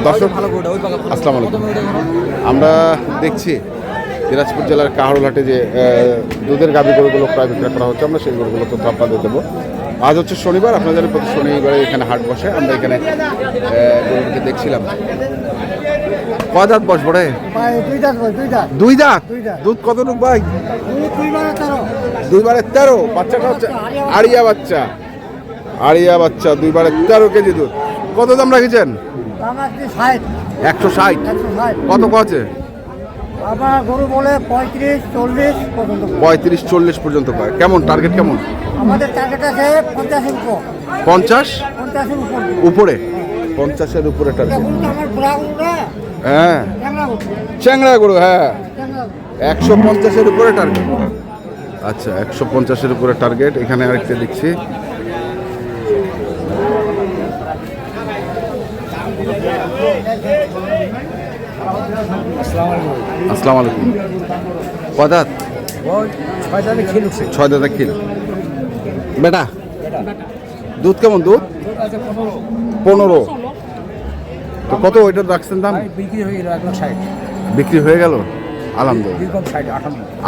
দর্শক আসসালামু আলাইকুম। আমরা দেখছি দিনাজপুর জেলার কাহারোলহাটে যে দুধের গাভী গরুগুলো প্রায় বিক্রয় করা হচ্ছে, আমরা সেই গরুগুলো তথ্য আপনাদের দেবো। আজ হচ্ছে শনিবার, আপনারা জানেন প্রতি শনিবারে এখানে হাট বসে। আমরা এখানে গরুকে দেখছিলাম। কয় দাঁত বয়স পড়ে? দুই দাঁত। দুধ কতটুকু ভাই? 2/13। বাচ্চাটা হচ্ছে আড়িয়া বাচ্চা। আড়িয়া বাচ্চা 2/13 কেজি দুধ। কত দাম রাখেছেন? 160। কত আছে? আমার গরু বলে 35-40 পর্যন্ত। 35-40 পর্যন্ত পায়। কেমন টার্গেট? কেমন আমাদের টার্গেট আছে 50-এর উপর। 50-এর উপরে? 50-এর উপরে টার্গেট। হ্যাঁ, চ্যাংড়া গরু। হ্যাঁ, 150-এর উপরে টার্গেট। আচ্ছা, 150-এর উপরে টার্গেট। এখানে আরেকটা দেখছি। আসসালামু আলাইকুম। কয় দাঁত? 6 দাঁত খিল। বেটা দুধ কেমন? দুধ 15। তো কত ওইটার রাখছেন দাম? বিক্রি হয়ে গেল আলহামদুলিল্লাহ।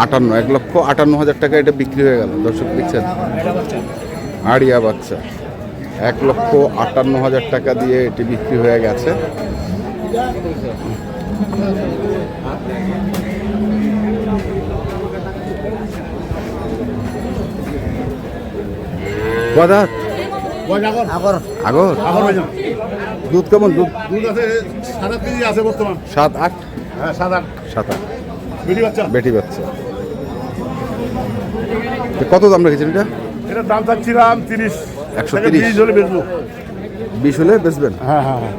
58, 1,58,000 টাকা এটা বিক্রি হয়ে গেল। দর্শক দেখছেন, আড়িয়া বাচ্চা 1,58,000 টাকা দিয়ে এটি বিক্রি হয়ে গেছে। দুধ কেমন? দুধ আছে 7-8 কেজি আছে বর্তমান। 7-8? হ্যাঁ, 7-8। বেটি বাচ্চা। কত দাম রেখেছেন এটা? এটা দাম চাচ্ছিলাম 30। 130 হলে বেচবো। 20 হলে বেচবেন? হ্যাঁ হ্যাঁ হ্যাঁ।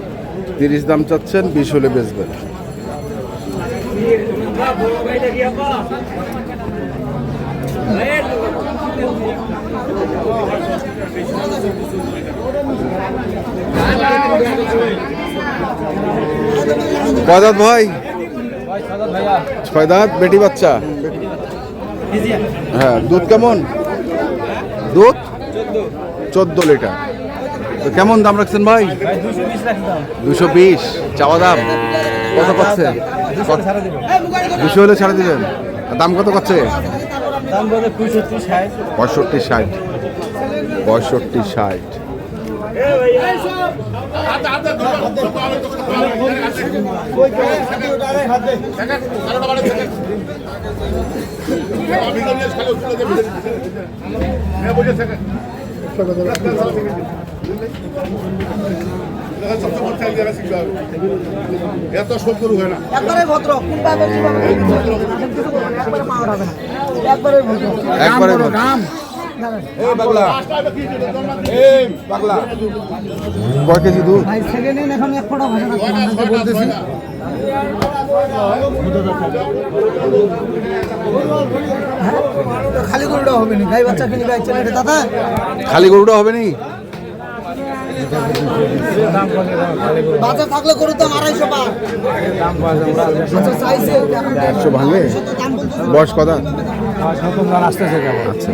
30 দাম চাচ্ছেন, 20 হলে বেচবেন। কয় দাঁত ভাই? 6 দাঁত বেটি বাচ্চা। হ্যাঁ, দুধ কেমন? দুধ 14 লিটার। তো কেমন দাম রাখছেন ভাই? 220 চাওয়া দাম। কত করছে? 200 হলে ছাড়া দিবেন। দাম কত করছে? 65-60। 65-60। এত সত্তর হয় না। একবারে কয় কেজি দুধ? বলতেছি খালি গরুটা হবে না, গাই বাচ্চা কিনে গাই চলে দাদা। খালি গরুটা হবে নি? বাজার থাকলে গরুর দাম 250 পা। 100 ভাঙে? বয়স কত? আচ্ছা,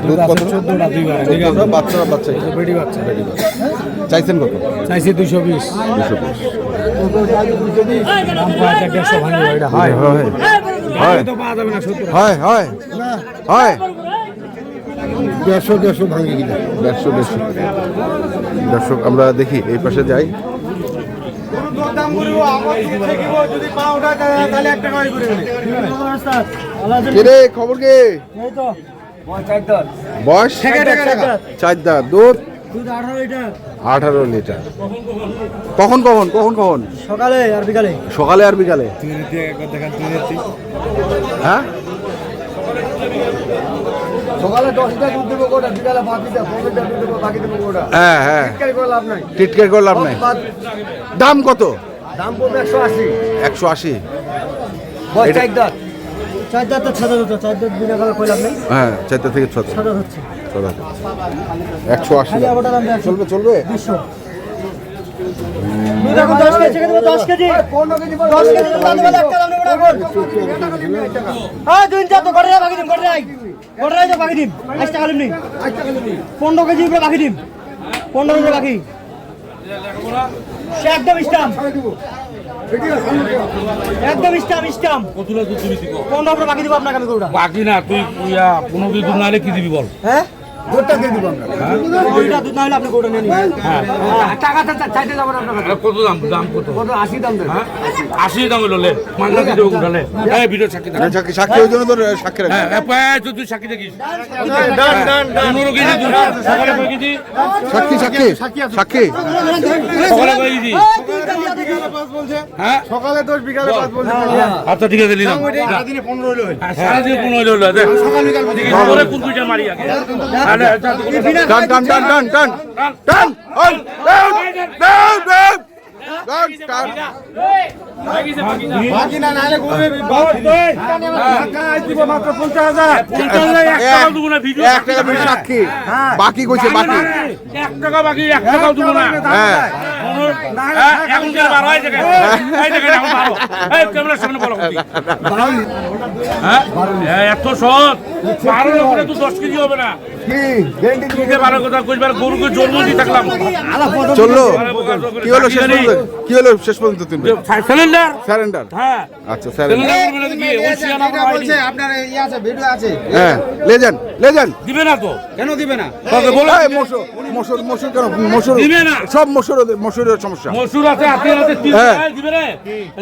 দুধ কত? 14টা। বাচ্চা বেটি বাচ্চা। চাইছেন কত? চাইছি 220। 220। হয় হয় হয় হয় 150 ভাঙে কিনা। 150। দর্শক আমরা দেখি এই পাশে যাই। কিরে খবর কি? বয়স 4 দাঁত। দুধ 18 লিটার। কখন? সকালে আর বিকালে। সকালে আর বিকালে? হ্যাঁ, সকালে 10টা দুধ দেবো কোটা, বিকালে বাকিটা 15টা দুধ দেবো, বাকি দেবো কোটা। হ্যাঁ হ্যাঁ, টিটকারি করে লাভ নাই। টিটকারি করে লাভ নাই। দাম কত? দাম পড়বে 180। 180। বয়স 4 দাঁত। 4 দাঁত তো 6 দাঁত। 4 দাঁত বিনা করে কই লাভ নাই। হ্যাঁ, 4 থেকে 6 6 দাঁত হচ্ছে। 180। চলবে 200। দুধ এখন 10 কেজি থেকে 10 কেজি 15 কেজি 10 কেজি দাম বলে একটা দাম নেব না। হ্যাঁ, দুই যা তো করে বাকি দিন করে রাই তো বাকি দিন 8 টাকা লিমনি। 15 কেজি উপরে বাকি দিন। 15 কেজি বাকি সে একদম স্টাম্প একদম স্টাম্প কতটা দুধ দিবি তুই? 15 করে বাকি দিব আপনাকে আমি গরুটা বাকি না তুই 15 দুধ না হলে কি দিবি বল? হ্যাঁ গরুটা দিয়ে দিব আপনাকে গরুটা দুধ না হলে আপনি গরুটা নিয়ে নিবেন টাকা চাইতে যাবেন আপনার কাছে কত দাম? দাম কত? কত 80 দাম দেন 80 দাম হলো লে মান্না দিতে উঠালে এই ভিডিও সাক্ষী দাও। সাক্ষী ওই জন্য তো সাক্ষী রাখবে। হ্যাঁ পায় তুই সাক্ষী দেখিস। ডান 15 কেজি দুধ সকালে কয় কেজি? সাক্ষী সকালে কয় কেজি? হ্যাঁ সকালে 10 বিকালে 5 বলছে আচ্ছা ঠিক আছে নিলাম। সারাদিনে 15 হইলো সারাদিন 15 হলো দেখ সকাল বিকাল করে কোন কুইটা মারি আগে। আরে টান বাকি না নালে গরু টাকা দিব মাত্র 50000 টাকা দেবো না ভিডিও 1 টাকা বেশি সাক্ষী বাকি কইছে বাকি 1 টাকা বাকি 1 টাকাও দেবো না। হ্যাঁ এখন যে 12 এই জায়গায় এখন 12 এই ক্যামেরার সামনে বলো হ্যাঁ এত সৎ 12 করে তো 10 কেজি হবে না কি গ্যারান্টি দিতে পারো কথা কইবার গরুকে জন্ম দিয়ে থাকলাম চললো কি হলো শেষ পর্যন্ত তুমি সিলিন্ডার স্যারেন্ডার হ্যাঁ আচ্ছা স্যারেন্ডার সিলিন্ডার বলে কি ওশিয়ানা বলছে আপনার ই আছে ভিডিও আছে হ্যাঁ লেজেন্ড দিবে না তো কেন দিবে না তোকে বলো মসুর কেন মসুর দিবে না। সব মসুরের সমস্যা মসুর আছে আপনি আছে হ্যাঁ। দিবে রে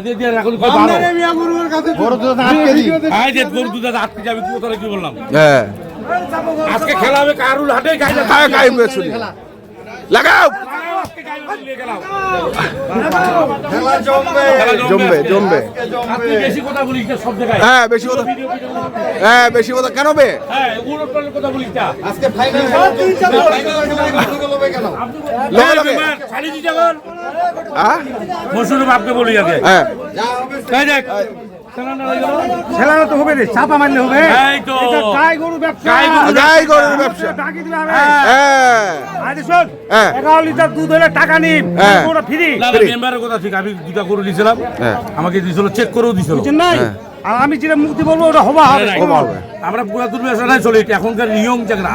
দিয়ে দিয়ে রাখুন কয় 12 বড় তো 8 কেজি আই যে গরু দুধ আটকে যাবে তুই তোরা কি বললাম হ্যাঁ আজকে খেলা হবে কারুল হাটে গাইলে কাই শুনি লাগাও আজকে গাইলে নিয়ে গেলাম খেলা জমবে আপনি বেশি কথা বলিস না সব জায়গায় হ্যাঁ বেশি কথা কেন বে হ্যাঁ ওগুলো কথা বলিস না আজকে ফাইনাল লগে শালি দিতে কর হ্যাঁ মসুর বাপকে বলি আগে হ্যাঁ তাই দেখ খেলা তো হবে রে চাপা মারলে হবে এই তো গাই গরু ব্যবসা গাই গরুর ব্যবসা টাকি দিবে হ্যাঁ আরে শোন হ্যাঁ 11 লিটার দুধ হলে টাকা নিন হ্যাঁ। পুরো ফ্রি না মেম্বারের কথা ঠিক আমি দুটা গরু দিয়েছিলাম হ্যাঁ। আমাকে দিয়েছিল চেক করেও দিয়েছিল নাই হ্যাঁ। আর আমি যেটা মুক্তি বলবো ওটা হবা হবে হবে। আমরা পুরা দুর্ব্যবসা নাই চলে এখনকার নিয়ম চাকরা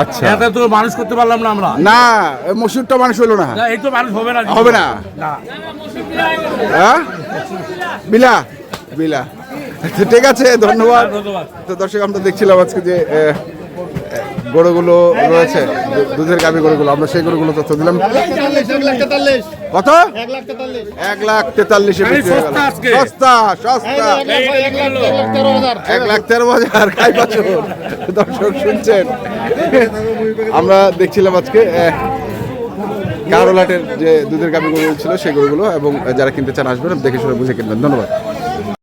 আচ্ছা এতে তো মানুষ করতে পারলাম না আমরা না মসুরটা মানুষ হলো না না, এই তো মানুষ হবে না হবে না না হ্যাঁ বিলা আচ্ছা, ঠিক আছে ধন্যবাদ ধন্যবাদ তো দর্শক আমরা দেখছিলাম আজকে যে গরুগুলো রয়েছে দুধের গাভী গরুগুলো আমরা সেই গরুগুলো তথ্য দিলাম কত 1,43,000 আরে সস্তা আজকে। সস্তা 1,13,000 খাই পাচ্ছেন দর্শক শুনছেন আমরা দেখছিলাম আজকে কারোলাটের যে দুধের গাভী গরু ছিল সেই গরুগুলো এবং যারা কিনতে চান আসবেন দেখে শুনে বুঝে কিনবেন ধন্যবাদ।